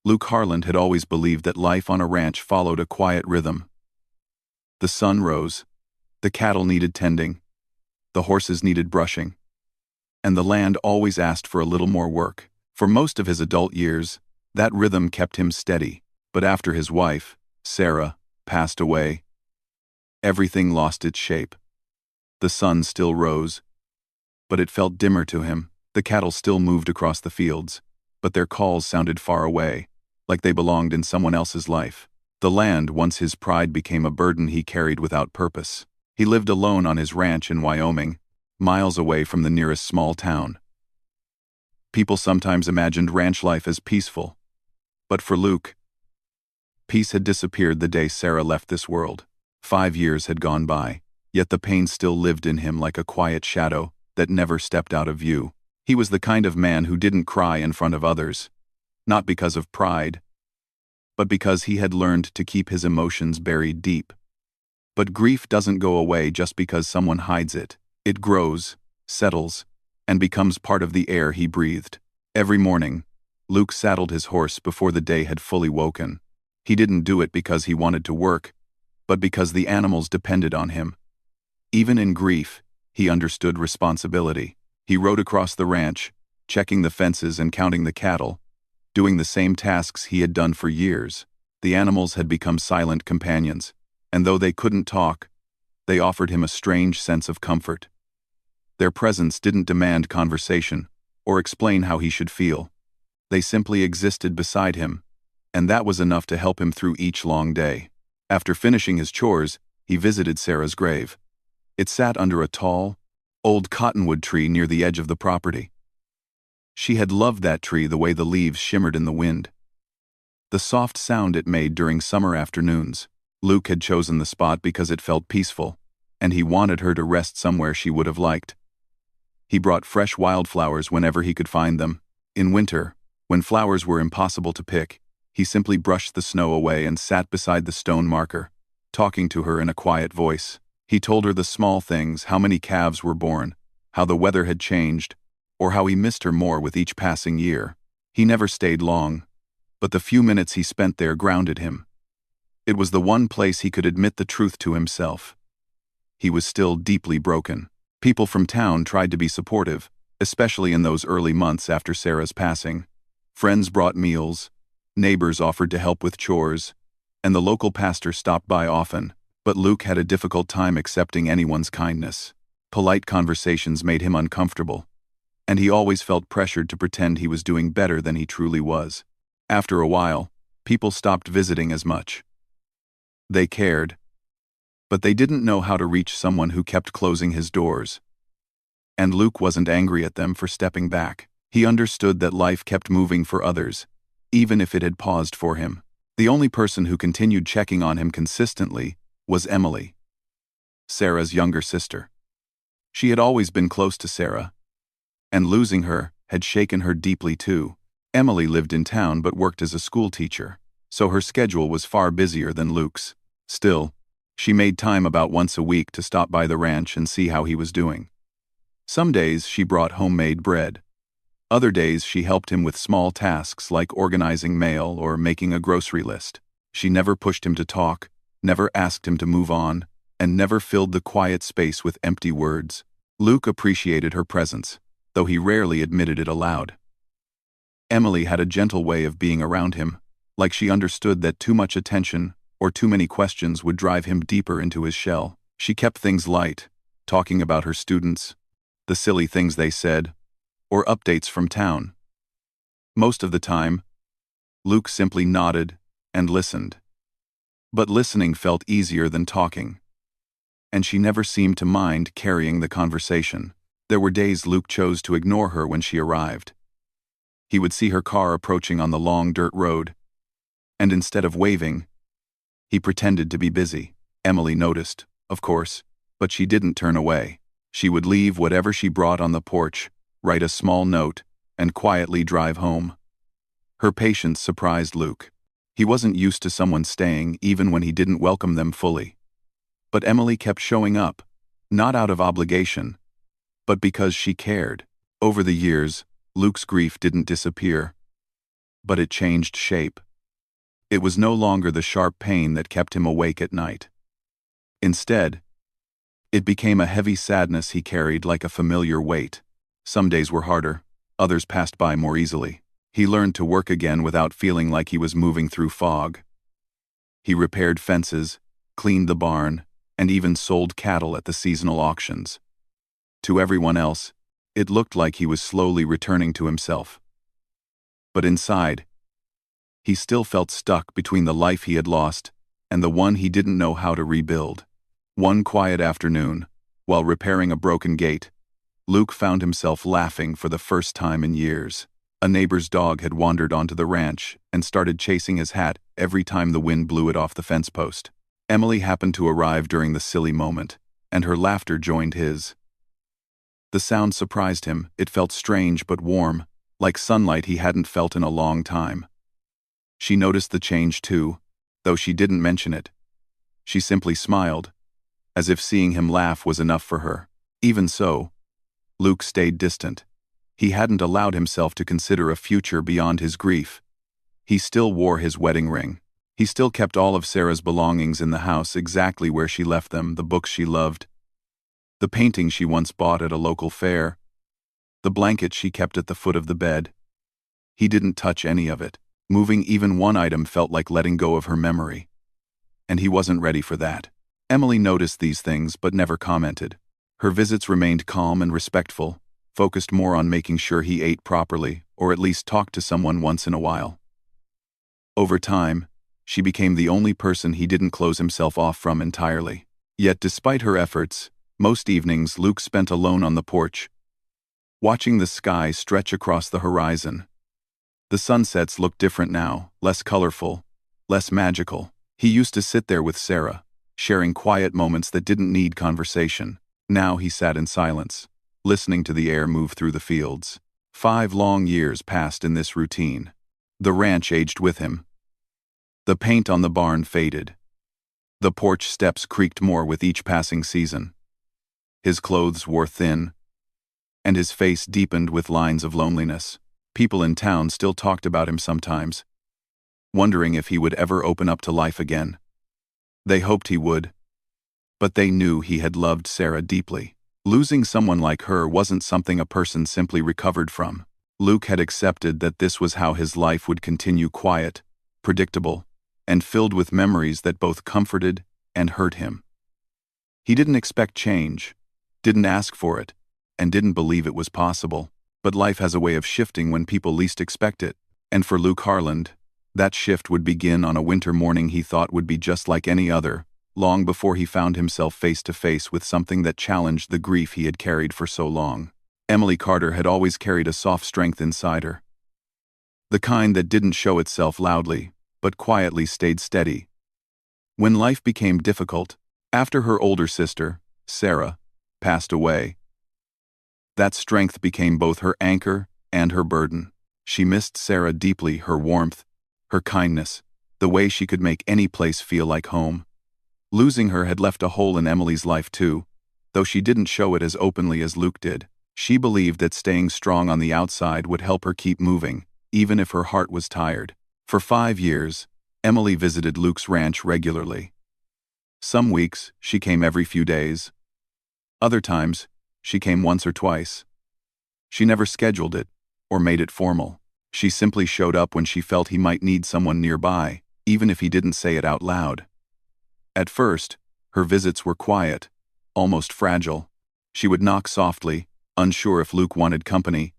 Luke Harland had always believed that life on a ranch followed a quiet rhythm. The sun rose, the cattle needed tending, the horses needed brushing, and the land always asked for a little more work. For most of his adult years, that rhythm kept him steady, but after his wife, Sarah, passed away, everything lost its shape. The sun still rose, but it felt dimmer to him. The cattle still moved across the fields, but their calls sounded far away, like they belonged in someone else's life. The land, once his pride, became a burden he carried without purpose. He lived alone on his ranch in Wyoming, miles away from the nearest small town. People sometimes imagined ranch life as peaceful, but for Luke, peace had disappeared the day Sarah left this world. 5 years had gone by, yet the pain still lived in him like a quiet shadow that never stepped out of view. He was the kind of man who didn't cry in front of others, not because of pride, but because he had learned to keep his emotions buried deep. But grief doesn't go away just because someone hides it. It grows, settles, and becomes part of the air he breathed. Every morning, Luke saddled his horse before the day had fully woken. He didn't do it because he wanted to work, but because the animals depended on him. Even in grief, he understood responsibility. He rode across the ranch, checking the fences and counting the cattle, doing the same tasks he had done for years. The animals had become silent companions, and though they couldn't talk, they offered him a strange sense of comfort. Their presence didn't demand conversation or explain how he should feel. They simply existed beside him, and that was enough to help him through each long day. After finishing his chores, he visited Sarah's grave. It sat under a tall, old cottonwood tree near the edge of the property. She had loved that tree the way the leaves shimmered in the wind, the soft sound it made during summer afternoons. Luke had chosen the spot because it felt peaceful, and he wanted her to rest somewhere she would have liked. He brought fresh wildflowers whenever he could find them. In winter, when flowers were impossible to pick, he simply brushed the snow away and sat beside the stone marker, talking to her in a quiet voice. He told her the small things, how many calves were born, how the weather had changed, or how he missed her more with each passing year. He never stayed long, but the few minutes he spent there grounded him. It was the one place he could admit the truth to himself. He was still deeply broken. People from town tried to be supportive, especially in those early months after Sarah's passing. Friends brought meals, neighbors offered to help with chores, and the local pastor stopped by often. But Luke had a difficult time accepting anyone's kindness. Polite conversations made him uncomfortable, and he always felt pressured to pretend he was doing better than he truly was. After a while, people stopped visiting as much. They cared, but they didn't know how to reach someone who kept closing his doors. And Luke wasn't angry at them for stepping back. He understood that life kept moving for others, even if it had paused for him. The only person who continued checking on him consistently was Emily, Sarah's younger sister. She had always been close to Sarah, and losing her had shaken her deeply too. Emily lived in town but worked as a school teacher, so her schedule was far busier than Luke's. Still, she made time about once a week to stop by the ranch and see how he was doing. Some days she brought homemade bread. Other days she helped him with small tasks like organizing mail or making a grocery list. She never pushed him to talk, never asked him to move on, and never filled the quiet space with empty words. Luke appreciated her presence, though he rarely admitted it aloud. Emily had a gentle way of being around him, like she understood that too much attention or too many questions would drive him deeper into his shell. She kept things light, talking about her students, the silly things they said, or updates from town. Most of the time, Luke simply nodded and listened. But listening felt easier than talking, and she never seemed to mind carrying the conversation. There were days Luke chose to ignore her when she arrived. He would see her car approaching on the long dirt road, and instead of waving, he pretended to be busy. Emily noticed, of course, but she didn't turn away. She would leave whatever she brought on the porch, write a small note, and quietly drive home. Her patience surprised Luke. He wasn't used to someone staying even when he didn't welcome them fully. But Emily kept showing up, not out of obligation, but because she cared. Over the years, Luke's grief didn't disappear. But it changed shape. It was no longer the sharp pain that kept him awake at night. Instead, it became a heavy sadness he carried like a familiar weight. Some days were harder, others passed by more easily. He learned to work again without feeling like he was moving through fog. He repaired fences, cleaned the barn, and even sold cattle at the seasonal auctions. To everyone else, it looked like he was slowly returning to himself. But inside, he still felt stuck between the life he had lost and the one he didn't know how to rebuild. One quiet afternoon, while repairing a broken gate, Luke found himself laughing for the first time in years. A neighbor's dog had wandered onto the ranch and started chasing his hat every time the wind blew it off the fence post. Emily happened to arrive during the silly moment, and her laughter joined his. The sound surprised him. It felt strange but warm, like sunlight he hadn't felt in a long time. She noticed the change too, though she didn't mention it. She simply smiled, as if seeing him laugh was enough for her. Even so, Luke stayed distant. He hadn't allowed himself to consider a future beyond his grief. He still wore his wedding ring. He still kept all of Sarah's belongings in the house exactly where she left them, the books she loved, the painting she once bought at a local fair, the blanket she kept at the foot of the bed. He didn't touch any of it. Moving even one item felt like letting go of her memory. And he wasn't ready for that. Emily noticed these things but never commented. Her visits remained calm and respectful, focused more on making sure he ate properly, or at least talked to someone once in a while. Over time, she became the only person he didn't close himself off from entirely. Yet despite her efforts, most evenings Luke spent alone on the porch, watching the sky stretch across the horizon. The sunsets looked different now, less colorful, less magical. He used to sit there with Sarah, sharing quiet moments that didn't need conversation. Now he sat in silence, listening to the air move through the fields. 5 long years passed in this routine. The ranch aged with him. The paint on the barn faded. The porch steps creaked more with each passing season. His clothes wore thin, and his face deepened with lines of loneliness. People in town still talked about him sometimes, wondering if he would ever open up to life again. They hoped he would, but they knew he had loved Sarah deeply. Losing someone like her wasn't something a person simply recovered from. Luke had accepted that this was how his life would continue, quiet, predictable, and filled with memories that both comforted and hurt him. He didn't expect change, didn't ask for it, and didn't believe it was possible. But life has a way of shifting when people least expect it. And for Luke Harland, that shift would begin on a winter morning he thought would be just like any other, long before he found himself face to face with something that challenged the grief he had carried for so long. Emily Carter had always carried a soft strength inside her. The kind that didn't show itself loudly, but quietly stayed steady. When life became difficult, after her older sister, Sarah, passed away, that strength became both her anchor and her burden. She missed Sarah deeply, her warmth, her kindness, the way she could make any place feel like home. Losing her had left a hole in Emily's life too, though she didn't show it as openly as Luke did. She believed that staying strong on the outside would help her keep moving, even if her heart was tired. For 5 years, Emily visited Luke's ranch regularly. Some weeks, she came every few days. Other times, she came once or twice. She never scheduled it, or made it formal. She simply showed up when she felt he might need someone nearby, even if he didn't say it out loud. At first, her visits were quiet, almost fragile. She would knock softly, unsure if Luke wanted company,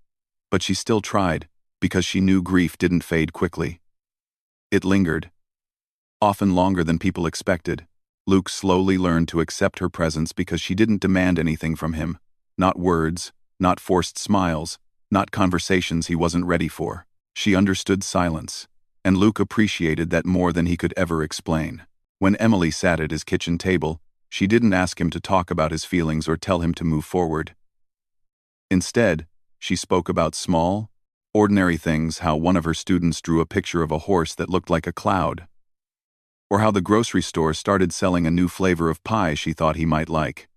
but she still tried, because she knew grief didn't fade quickly. It lingered, often longer than people expected. Luke slowly learned to accept her presence because she didn't demand anything from him. Not words, not forced smiles, not conversations he wasn't ready for. She understood silence, and Luke appreciated that more than he could ever explain. When Emily sat at his kitchen table, she didn't ask him to talk about his feelings or tell him to move forward. Instead, she spoke about small, ordinary things, how one of her students drew a picture of a horse that looked like a cloud, or how the grocery store started selling a new flavor of pie she thought he might like.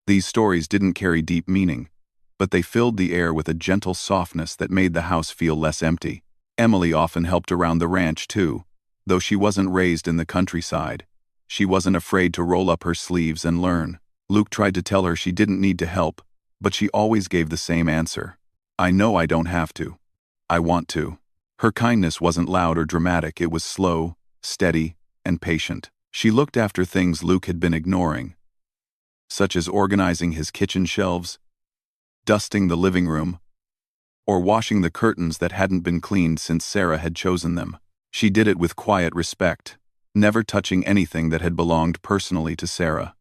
These stories didn't carry deep meaning, but they filled the air with a gentle softness that made the house feel less empty. Emily often helped around the ranch too. Though she wasn't raised in the countryside, she wasn't afraid to roll up her sleeves and learn. Luke tried to tell her she didn't need to help, but she always gave the same answer. I know I don't have to. I want to. Her kindness wasn't loud or dramatic, it was slow, steady, and patient. She looked after things Luke had been ignoring, such as organizing his kitchen shelves, dusting the living room, or washing the curtains that hadn't been cleaned since Sarah had chosen them. She did it with quiet respect, never touching anything that had belonged personally to Sarah.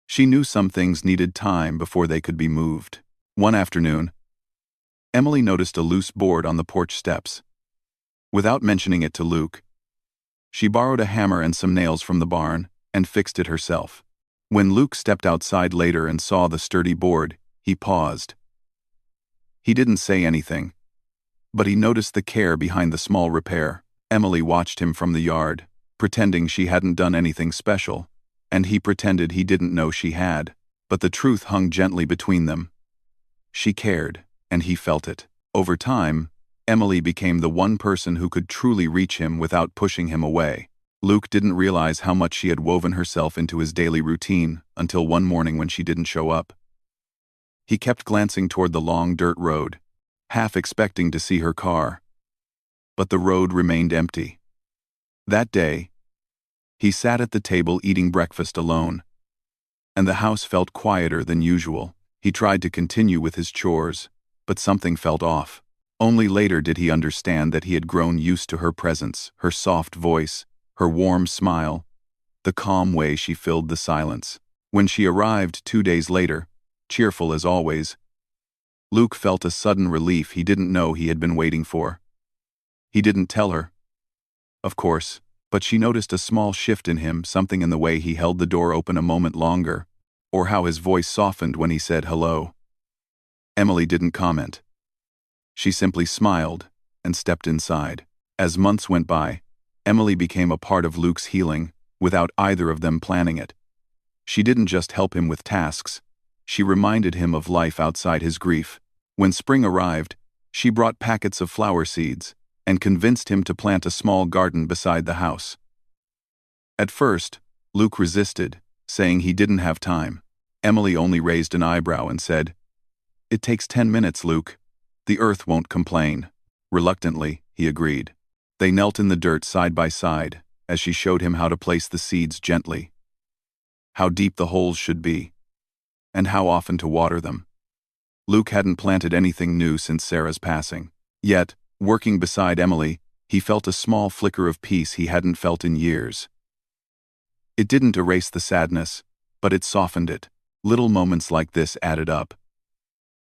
She knew some things needed time before they could be moved. One afternoon, Emily noticed a loose board on the porch steps. Without mentioning it to Luke, she borrowed a hammer and some nails from the barn and fixed it herself. When Luke stepped outside later and saw the sturdy board, he paused. He didn't say anything, but he noticed the care behind the small repair. Emily watched him from the yard, pretending she hadn't done anything special, and he pretended he didn't know she had, but the truth hung gently between them. She cared, and he felt it. Over time, Emily became the one person who could truly reach him without pushing him away. Luke didn't realize how much she had woven herself into his daily routine until one morning when she didn't show up. He kept glancing toward the long dirt road, half expecting to see her car. But the road remained empty. That day, he sat at the table eating breakfast alone, and the house felt quieter than usual. He tried to continue with his chores, but something felt off. Only later did he understand that he had grown used to her presence, her soft voice, her warm smile, the calm way she filled the silence. When she arrived 2 days later, cheerful as always, Luke felt a sudden relief he didn't know he had been waiting for. He didn't tell her, of course, but she noticed a small shift in him, something in the way he held the door open a moment longer, or how his voice softened when he said hello. Emily didn't comment. She simply smiled and stepped inside. As months went by, Emily became a part of Luke's healing, without either of them planning it. She didn't just help him with tasks, she reminded him of life outside his grief. When spring arrived, she brought packets of flower seeds and convinced him to plant a small garden beside the house. At first, Luke resisted, saying he didn't have time. Emily only raised an eyebrow and said, "It takes 10 minutes, Luke. The earth won't complain." Reluctantly, he agreed. They knelt in the dirt side by side, as she showed him how to place the seeds gently, how deep the holes should be, and how often to water them. Luke hadn't planted anything new since Sarah's passing. Yet, working beside Emily, he felt a small flicker of peace he hadn't felt in years. It didn't erase the sadness, but it softened it. Little moments like this added up.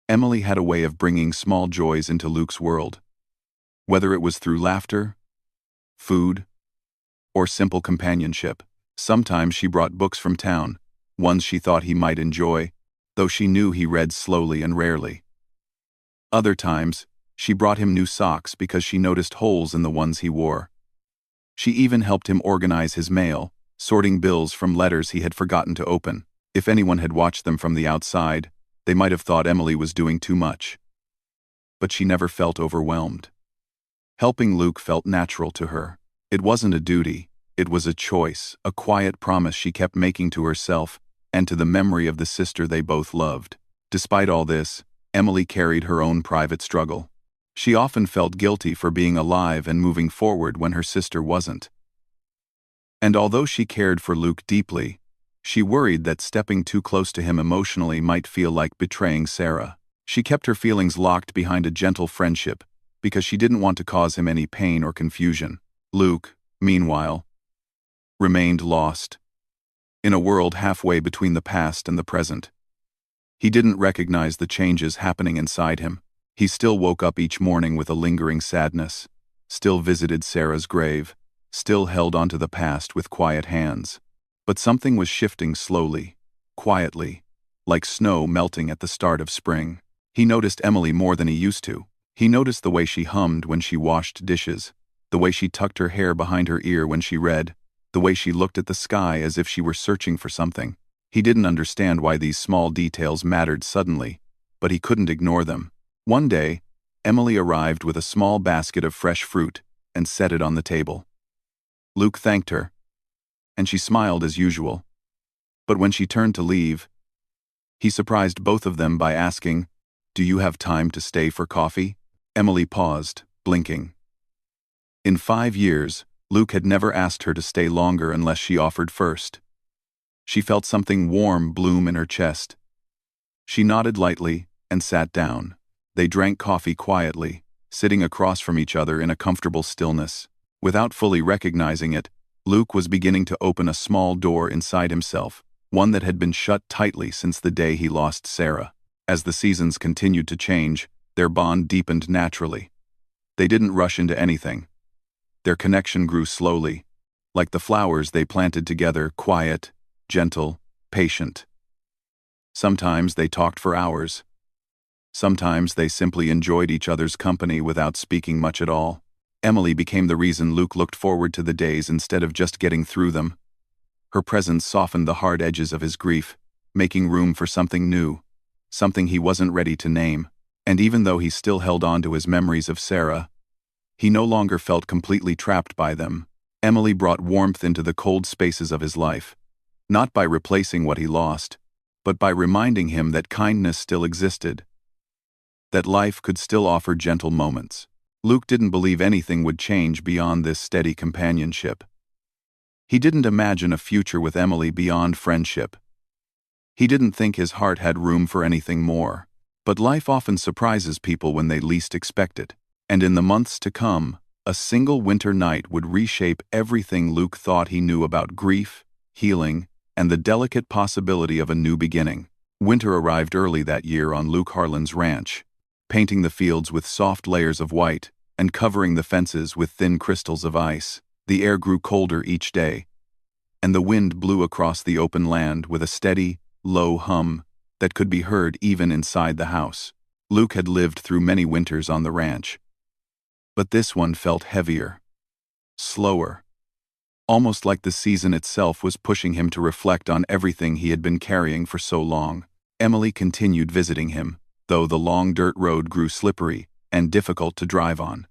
Emily had a way of bringing small joys into Luke's world. Whether it was through laughter, food, or simple companionship. Sometimes she brought books from town, ones she thought he might enjoy, though she knew he read slowly and rarely. Other times, she brought him new socks because she noticed holes in the ones he wore. She even helped him organize his mail, sorting bills from letters he had forgotten to open. If anyone had watched them from the outside, they might have thought Emily was doing too much. But she never felt overwhelmed. Helping Luke felt natural to her. It wasn't a duty, it was a choice, a quiet promise she kept making to herself and to the memory of the sister they both loved. Despite all this, Emily carried her own private struggle. She often felt guilty for being alive and moving forward when her sister wasn't. And although she cared for Luke deeply, she worried that stepping too close to him emotionally might feel like betraying Sarah. She kept her feelings locked behind a gentle friendship because she didn't want to cause him any pain or confusion. Luke, meanwhile, remained lost in a world halfway between the past and the present. He didn't recognize the changes happening inside him. He still woke up each morning with a lingering sadness, still visited Sarah's grave, still held onto the past with quiet hands. But something was shifting slowly, quietly, like snow melting at the start of spring. He noticed Emily more than he used to. He noticed the way she hummed when she washed dishes, the way she tucked her hair behind her ear when she read, the way she looked at the sky as if she were searching for something. He didn't understand why these small details mattered suddenly, but he couldn't ignore them. One day, Emily arrived with a small basket of fresh fruit and set it on the table. Luke thanked her, and she smiled as usual. But when she turned to leave, he surprised both of them by asking, "Do you have time to stay for coffee?" Emily paused, blinking. In 5 years, Luke had never asked her to stay longer unless she offered first. She felt something warm bloom in her chest. She nodded lightly and sat down. They drank coffee quietly, sitting across from each other in a comfortable stillness. Without fully recognizing it, Luke was beginning to open a small door inside himself, one that had been shut tightly since the day he lost Sarah. As the seasons continued to change, their bond deepened naturally. They didn't rush into anything. Their connection grew slowly, like the flowers they planted together, quiet, gentle, patient. Sometimes they talked for hours. Sometimes they simply enjoyed each other's company without speaking much at all. Emily became the reason Luke looked forward to the days instead of just getting through them. Her presence softened the hard edges of his grief, making room for something new, something he wasn't ready to name. And even though he still held on to his memories of Sarah, he no longer felt completely trapped by them. Emily brought warmth into the cold spaces of his life, not by replacing what he lost, but by reminding him that kindness still existed, that life could still offer gentle moments. Luke didn't believe anything would change beyond this steady companionship. He didn't imagine a future with Emily beyond friendship. He didn't think his heart had room for anything more. But life often surprises people when they least expect it. And in the months to come, a single winter night would reshape everything Luke thought he knew about grief, healing, and the delicate possibility of a new beginning. Winter arrived early that year on Luke Harlan's ranch, painting the fields with soft layers of white and covering the fences with thin crystals of ice. The air grew colder each day, and the wind blew across the open land with a steady, low hum that could be heard even inside the house. Luke had lived through many winters on the ranch, but this one felt heavier, slower, almost like the season itself was pushing him to reflect on everything he had been carrying for so long. Emily continued visiting him, though the long dirt road grew slippery and difficult to drive on.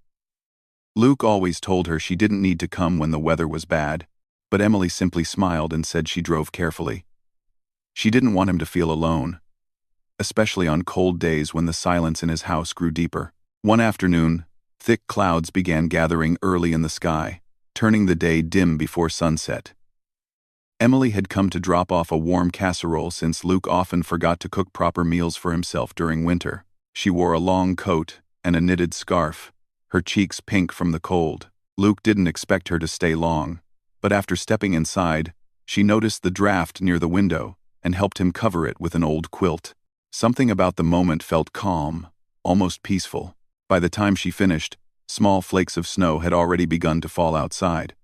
Luke always told her she didn't need to come when the weather was bad, but Emily simply smiled and said she drove carefully. She didn't want him to feel alone, especially on cold days when the silence in his house grew deeper. One afternoon, thick clouds began gathering early in the sky, turning the day dim before sunset. Emily had come to drop off a warm casserole since Luke often forgot to cook proper meals for himself during winter. She wore a long coat and a knitted scarf, her cheeks pink from the cold. Luke didn't expect her to stay long, but after stepping inside, she noticed the draft near the window and helped him cover it with an old quilt. Something about the moment felt calm, almost peaceful. By the time she finished, small flakes of snow had already begun to fall outside.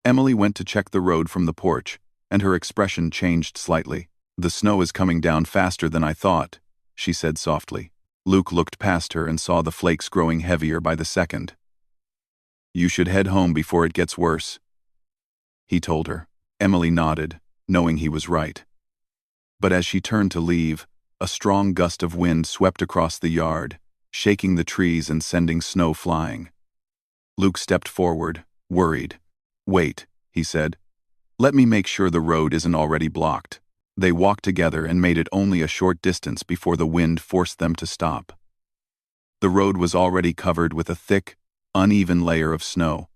Emily went to check the road from the porch, and her expression changed slightly. "The snow is coming down faster than I thought," she said softly. Luke looked past her and saw the flakes growing heavier by the second. "You should head home before it gets worse," he told her. Emily nodded, knowing he was right. But as she turned to leave, a strong gust of wind swept across the yard, shaking the trees and sending snow flying. Luke stepped forward, worried. "Wait," he said. "Let me make sure the road isn't already blocked." They walked together and made it only a short distance before the wind forced them to stop. The road was already covered with a thick, uneven layer of snow,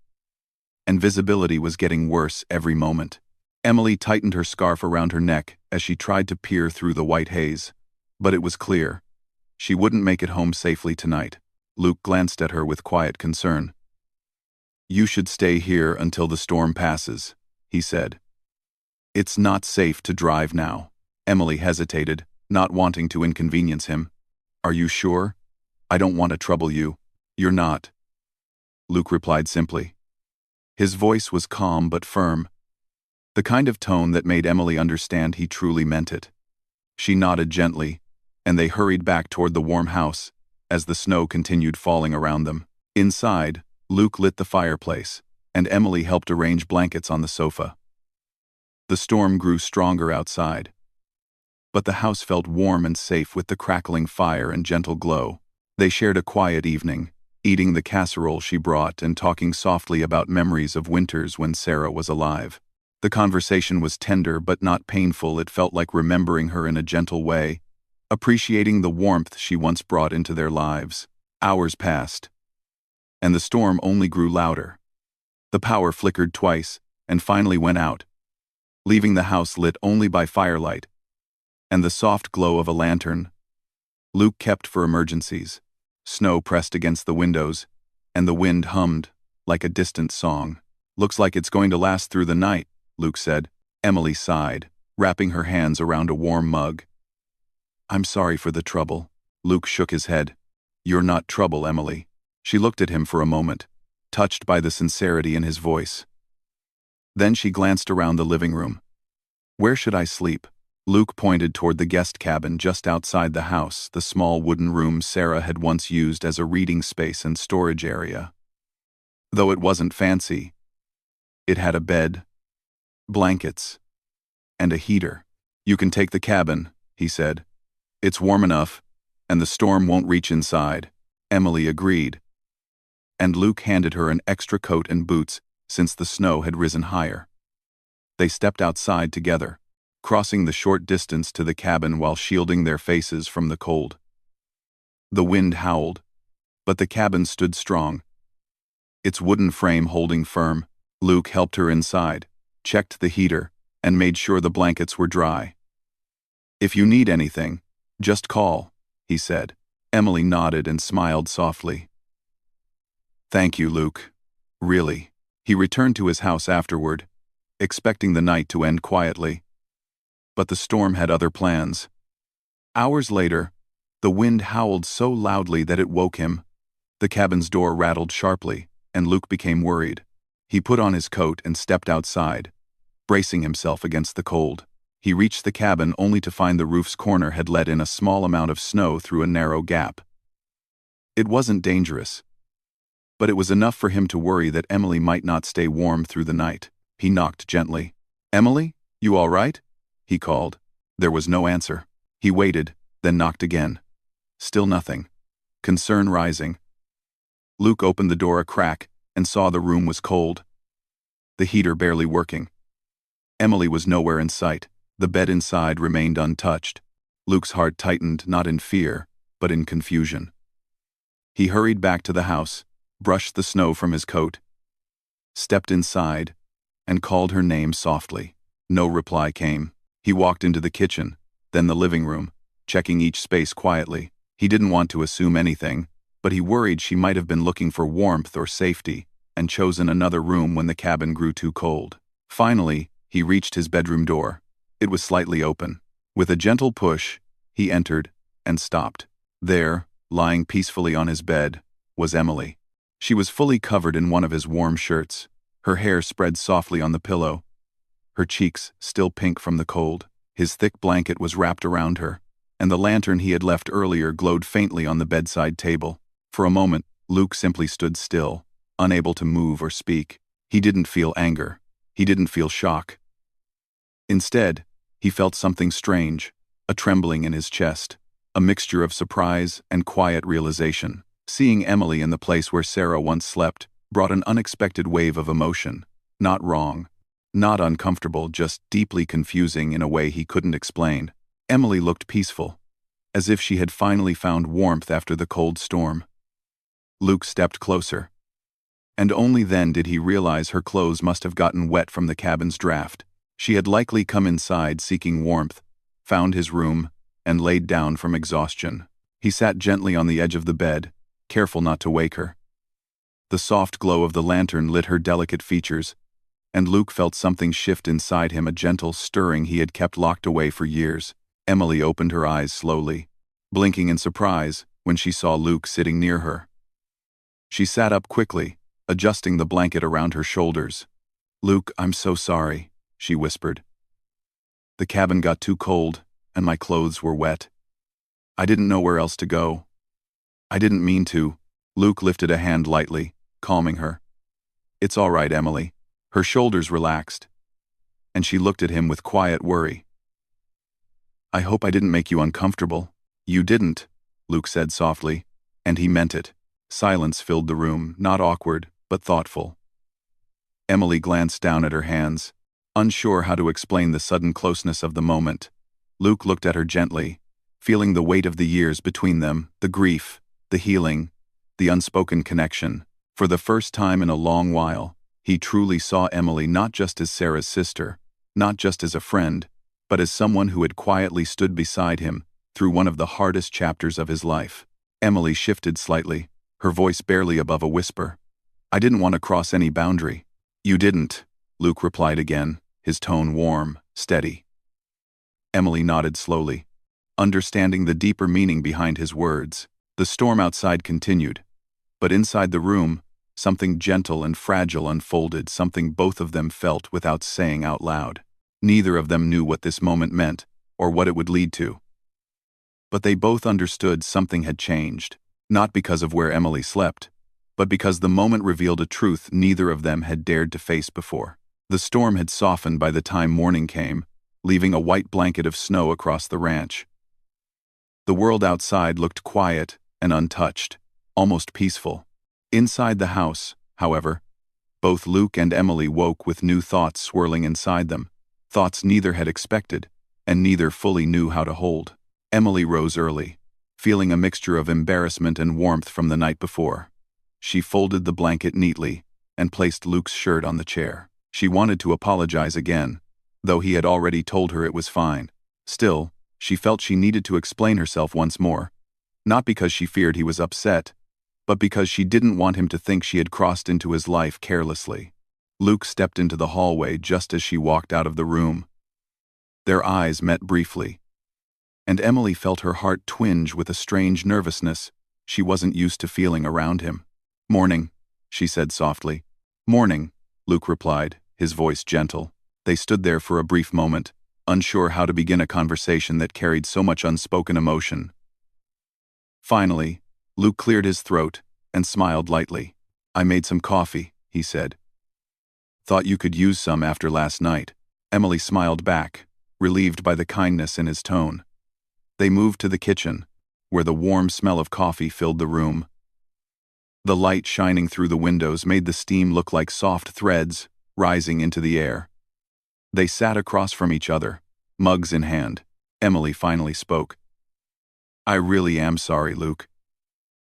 and visibility was getting worse every moment. Emily tightened her scarf around her neck as she tried to peer through the white haze, but it was clear. She wouldn't make it home safely tonight. Luke glanced at her with quiet concern. "You should stay here until the storm passes," he said. "It's not safe to drive now." Emily hesitated, not wanting to inconvenience him. "Are you sure? I don't want to trouble you." "You're not," Luke replied simply. His voice was calm but firm, the kind of tone that made Emily understand he truly meant it. She nodded gently, and they hurried back toward the warm house as the snow continued falling around them. Inside, Luke lit the fireplace, and Emily helped arrange blankets on the sofa. The storm grew stronger outside, but the house felt warm and safe with the crackling fire and gentle glow. They shared a quiet evening, eating the casserole she brought and talking softly about memories of winters when Sarah was alive. The conversation was tender but not painful. It felt like remembering her in a gentle way, appreciating the warmth she once brought into their lives. Hours passed, and the storm only grew louder. The power flickered twice and finally went out, leaving the house lit only by firelight and the soft glow of a lantern Luke kept for emergencies. Snow pressed against the windows, and the wind hummed like a distant song. "Looks like it's going to last through the night," Luke said. Emily sighed, wrapping her hands around a warm mug. "I'm sorry for the trouble." Luke shook his head. "You're not trouble, Emily." She looked at him for a moment, touched by the sincerity in his voice. Then she glanced around the living room. "Where should I sleep?" Luke pointed toward the guest cabin just outside the house, the small wooden room Sarah had once used as a reading space and storage area. Though it wasn't fancy, it had a bed, blankets, and a heater. "You can take the cabin," he said. "It's warm enough, and the storm won't reach inside." Emily agreed, and Luke handed her an extra coat and boots since the snow had risen higher. They stepped outside together, crossing the short distance to the cabin while shielding their faces from the cold. The wind howled, but the cabin stood strong, its wooden frame holding firm. Luke helped her inside, checked the heater, and made sure the blankets were dry. "If you need anything, just call," he said. Emily nodded and smiled softly. "Thank you, Luke. Really." He returned to his house afterward, expecting the night to end quietly. But the storm had other plans. Hours later, the wind howled so loudly that it woke him. The cabin's door rattled sharply, and Luke became worried. He put on his coat and stepped outside, bracing himself against the cold. He reached the cabin only to find the roof's corner had let in a small amount of snow through a narrow gap. It wasn't dangerous, but it was enough for him to worry that Emily might not stay warm through the night. He knocked gently. "Emily, you all right?" he called. There was no answer. He waited, then knocked again. Still nothing. Concern rising. Luke opened the door a crack and saw the room was cold, the heater barely working. Emily was nowhere in sight. The bed inside remained untouched. Luke's heart tightened, not in fear, but in confusion. He hurried back to the house, brushed the snow from his coat, stepped inside, and called her name softly. No reply came. He walked into the kitchen, then the living room, checking each space quietly. He didn't want to assume anything, but he worried she might have been looking for warmth or safety and chosen another room when the cabin grew too cold. Finally, he reached his bedroom door. It was slightly open. With a gentle push, he entered and stopped. There, lying peacefully on his bed, was Emily. She was fully covered in one of his warm shirts, her hair spread softly on the pillow, her cheeks still pink from the cold. His thick blanket was wrapped around her, and the lantern he had left earlier glowed faintly on the bedside table. For a moment, Luke simply stood still, unable to move or speak. He didn't feel anger. He didn't feel shock. Instead, he felt something strange, a trembling in his chest, a mixture of surprise and quiet realization. Seeing Emily in the place where Sarah once slept brought an unexpected wave of emotion. Not wrong, not uncomfortable, just deeply confusing in a way he couldn't explain. Emily looked peaceful, as if she had finally found warmth after the cold storm. Luke stepped closer, and only then did he realize her clothes must have gotten wet from the cabin's draft. She had likely come inside seeking warmth, found his room, and laid down from exhaustion. He sat gently on the edge of the bed, careful not to wake her. The soft glow of the lantern lit her delicate features, and Luke felt something shift inside him, a gentle stirring he had kept locked away for years. Emily opened her eyes slowly, blinking in surprise when she saw Luke sitting near her. She sat up quickly, adjusting the blanket around her shoulders. "Luke, I'm so sorry," she whispered. "The cabin got too cold, and my clothes were wet. I didn't know where else to go. I didn't mean to." Luke lifted a hand lightly, calming her. "It's all right, Emily." Her shoulders relaxed, and she looked at him with quiet worry. "I hope I didn't make you uncomfortable." "You didn't," Luke said softly. And he meant it. Silence filled the room, not awkward, but thoughtful. Emily glanced down at her hands, unsure how to explain the sudden closeness of the moment. Luke looked at her gently, feeling the weight of the years between them, the grief, the healing, the unspoken connection. For the first time in a long while, he truly saw Emily not just as Sarah's sister, not just as a friend, but as someone who had quietly stood beside him through one of the hardest chapters of his life. Emily shifted slightly, her voice barely above a whisper. "I didn't want to cross any boundary." "You didn't," Luke replied again, his tone warm, steady. Emily nodded slowly, understanding the deeper meaning behind his words. The storm outside continued, but inside the room, something gentle and fragile unfolded, something both of them felt without saying out loud. Neither of them knew what this moment meant, or what it would lead to. But they both understood something had changed, not because of where Emily slept, but because the moment revealed a truth neither of them had dared to face before. The storm had softened by the time morning came, leaving a white blanket of snow across the ranch. The world outside looked quiet and untouched, almost peaceful. Inside the house, however, both Luke and Emily woke with new thoughts swirling inside them, thoughts neither had expected, and neither fully knew how to hold. Emily rose early, feeling a mixture of embarrassment and warmth from the night before. She folded the blanket neatly and placed Luke's shirt on the chair. She wanted to apologize again, though he had already told her it was fine. Still, she felt she needed to explain herself once more, not because she feared he was upset, but because she didn't want him to think she had crossed into his life carelessly. Luke stepped into the hallway just as she walked out of the room. Their eyes met briefly, and Emily felt her heart twinge with a strange nervousness she wasn't used to feeling around him. "Morning," she said softly. "Morning," Luke replied, his voice gentle. They stood there for a brief moment, unsure how to begin a conversation that carried so much unspoken emotion. Finally, Luke cleared his throat and smiled lightly. "I made some coffee," he said. "Thought you could use some after last night." Emily smiled back, relieved by the kindness in his tone. They moved to the kitchen, where the warm smell of coffee filled the room. The light shining through the windows made the steam look like soft threads rising into the air. They sat across from each other, mugs in hand. Emily finally spoke. "I really am sorry, Luke.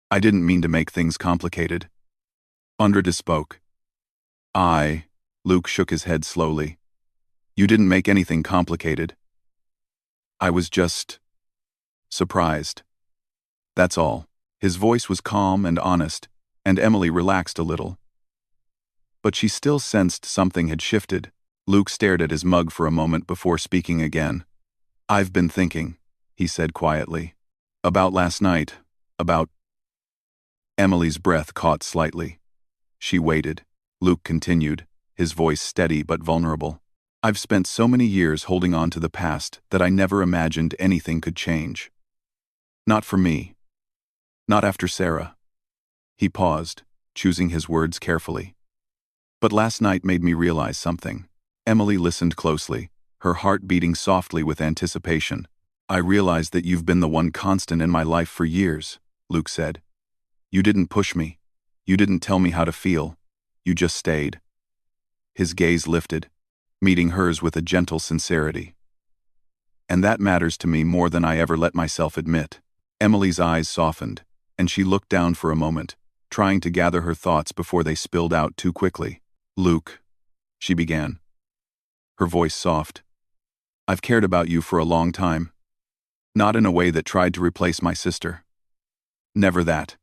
I didn't mean to make things complicated." Andreda spoke. Luke shook his head slowly. "You didn't make anything complicated. I was just surprised. That's all." His voice was calm and honest, and Emily relaxed a little. But she still sensed something had shifted. Luke stared at his mug for a moment before speaking again. "I've been thinking," he said quietly. "About last night, about—" Emily's breath caught slightly. She waited. Luke continued, his voice steady but vulnerable. "I've spent so many years holding on to the past that I never imagined anything could change. Not for me. Not after Sarah." He paused, choosing his words carefully. "But last night made me realize something." Emily listened closely, her heart beating softly with anticipation. "I realized that you've been the one constant in my life for years," Luke said. "You didn't push me. You didn't tell me how to feel. You just stayed." His gaze lifted, meeting hers with a gentle sincerity. "And that matters to me more than I ever let myself admit." Emily's eyes softened, and she looked down for a moment, trying to gather her thoughts before they spilled out too quickly. "Luke," she began, her voice soft, "I've cared about you for a long time. Not in a way that tried to replace my sister. Never that.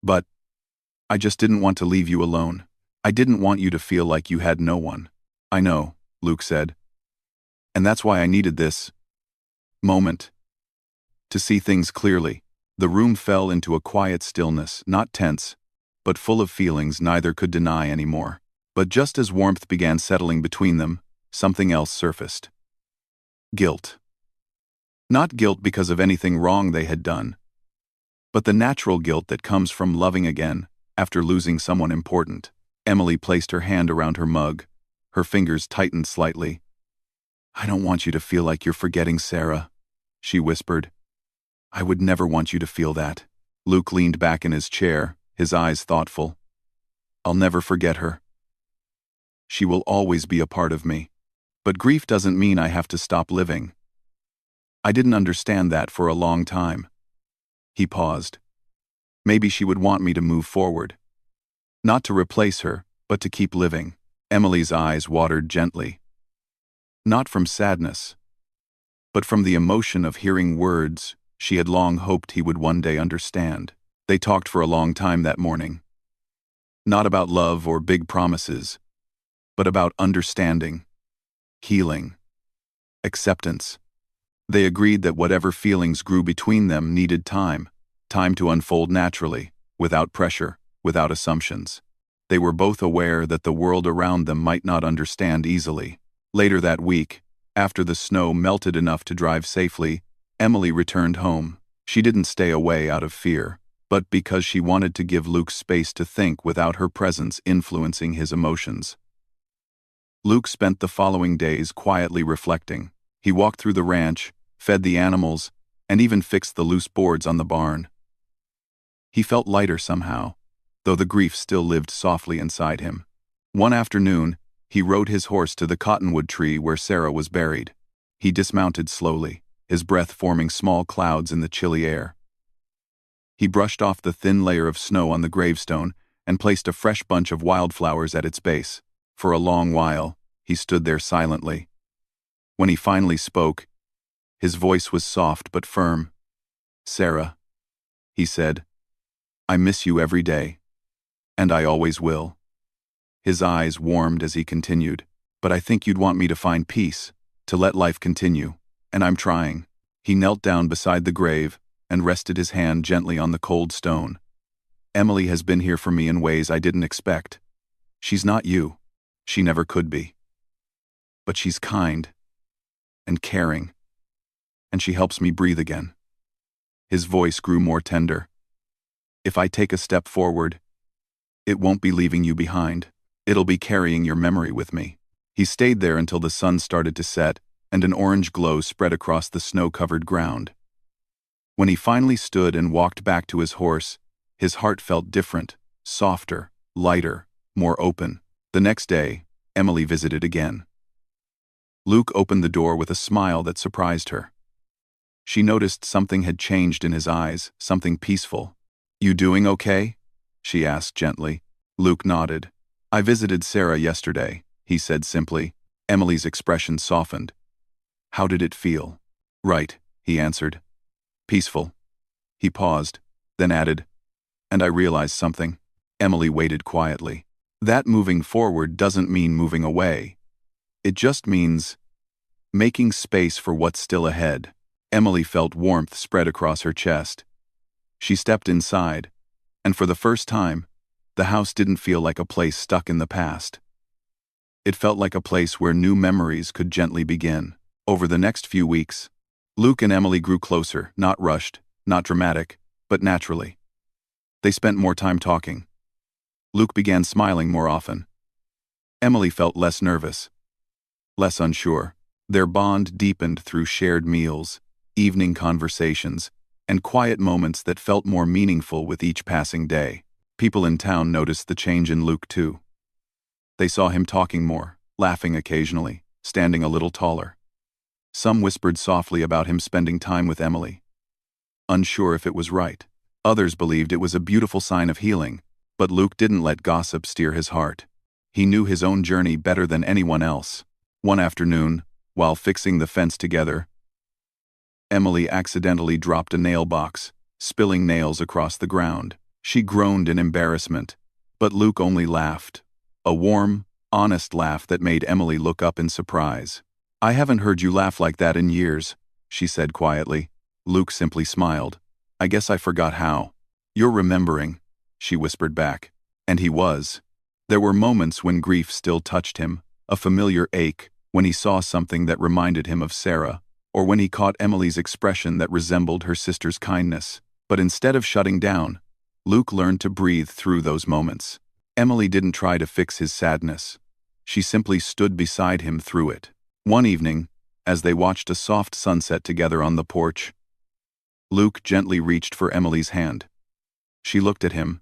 But I just didn't want to leave you alone. I didn't want you to feel like you had no one." "I know," Luke said. "And that's why I needed this moment. To see things clearly." The room fell into a quiet stillness, not tense, but full of feelings neither could deny anymore. But just as warmth began settling between them, something else surfaced. Guilt. Not guilt because of anything wrong they had done, but the natural guilt that comes from loving again after losing someone important. Emily placed her hand around her mug, her fingers tightened slightly. "I don't want you to feel like you're forgetting Sarah," she whispered. "I would never want you to feel that." Luke leaned back in his chair, his eyes thoughtful. I'll never forget her. She will always be a part of me. But grief doesn't mean I have to stop living. I didn't understand that for a long time. He paused. Maybe she would want me to move forward. Not to replace her, but to keep living. Emily's eyes watered gently. Not from sadness, but from the emotion of hearing words she had long hoped he would one day understand. They talked for a long time that morning. Not about love or big promises, but about understanding, healing, acceptance. They agreed that whatever feelings grew between them needed time to unfold naturally, without pressure, without assumptions. They were both aware that the world around them might not understand easily. Later that week, after the snow melted enough to drive safely, Emily returned home. She didn't stay away out of fear, but because she wanted to give Luke space to think without her presence influencing his emotions. Luke spent the following days quietly reflecting. He walked through the ranch, fed the animals, and even fixed the loose boards on the barn. He felt lighter somehow, though the grief still lived softly inside him. One afternoon, he rode his horse to the cottonwood tree where Sarah was buried. He dismounted slowly, his breath forming small clouds in the chilly air. He brushed off the thin layer of snow on the gravestone and placed a fresh bunch of wildflowers at its base. For a long while, he stood there silently. When he finally spoke, his voice was soft but firm. "Sarah," he said, "I miss you every day, and I always will." His eyes warmed as he continued, "But I think you'd want me to find peace, to let life continue, and I'm trying." He knelt down beside the grave and rested his hand gently on the cold stone. "Emily has been here for me in ways I didn't expect. She's not you. She never could be. But she's kind and caring, and she helps me breathe again." His voice grew more tender. "If I take a step forward, it won't be leaving you behind. It'll be carrying your memory with me." He stayed there until the sun started to set and an orange glow spread across the snow-covered ground. When he finally stood and walked back to his horse, his heart felt different, softer, lighter, more open. The next day, Emily visited again. Luke opened the door with a smile that surprised her. She noticed something had changed in his eyes, something peaceful. "You doing okay?" she asked gently. Luke nodded. "I visited Sarah yesterday," he said simply. Emily's expression softened. "How did it feel?" "Right," he answered. "Peaceful." He paused, then added, "And I realized something." Emily waited quietly. That moving forward doesn't mean moving away. It just means making space for what's still ahead. Emily felt warmth spread across her chest. She stepped inside, and for the first time, the house didn't feel like a place stuck in the past. It felt like a place where new memories could gently begin. Over the next few weeks, Luke and Emily grew closer, not rushed, not dramatic, but naturally. They spent more time talking. Luke began smiling more often. Emily felt less nervous, less unsure. Their bond deepened through shared meals, evening conversations, and quiet moments that felt more meaningful with each passing day. People in town noticed the change in Luke too. They saw him talking more, laughing occasionally, standing a little taller. Some whispered softly about him spending time with Emily, unsure if it was right. Others believed it was a beautiful sign of healing, but Luke didn't let gossip steer his heart. He knew his own journey better than anyone else. One afternoon, while fixing the fence together, Emily accidentally dropped a nail box, spilling nails across the ground. She groaned in embarrassment, but Luke only laughed. A warm, honest laugh that made Emily look up in surprise. "I haven't heard you laugh like that in years," she said quietly. Luke simply smiled. "I guess I forgot how." "You're remembering," she whispered back. And he was. There were moments when grief still touched him, a familiar ache, when he saw something that reminded him of Sarah, or when he caught Emily's expression that resembled her sister's kindness. But instead of shutting down, Luke learned to breathe through those moments. Emily didn't try to fix his sadness. She simply stood beside him through it. One evening, as they watched a soft sunset together on the porch, Luke gently reached for Emily's hand. She looked at him,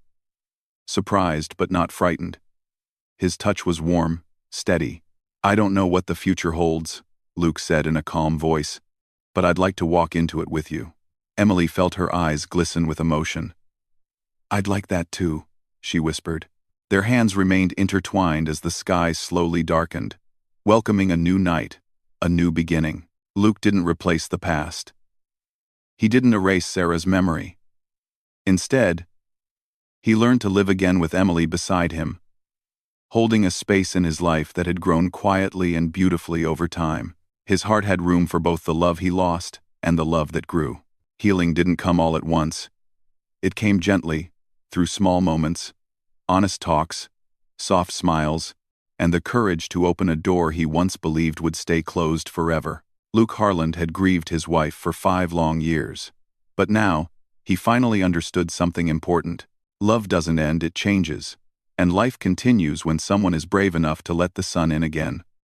surprised but not frightened. His touch was warm, steady. "I don't know what the future holds," Luke said in a calm voice, "but I'd like to walk into it with you." Emily felt her eyes glisten with emotion. "I'd like that too," she whispered. Their hands remained intertwined as the sky slowly darkened, welcoming a new night, a new beginning. Luke didn't replace the past. He didn't erase Sarah's memory. Instead, he learned to live again with Emily beside him, holding a space in his life that had grown quietly and beautifully over time. His heart had room for both the love he lost and the love that grew. Healing didn't come all at once. It came gently, through small moments, honest talks, soft smiles, and the courage to open a door he once believed would stay closed forever. Luke Harland had grieved his wife for 5 long years. But now, he finally understood something important. Love doesn't end, it changes. And life continues when someone is brave enough to let the sun in again.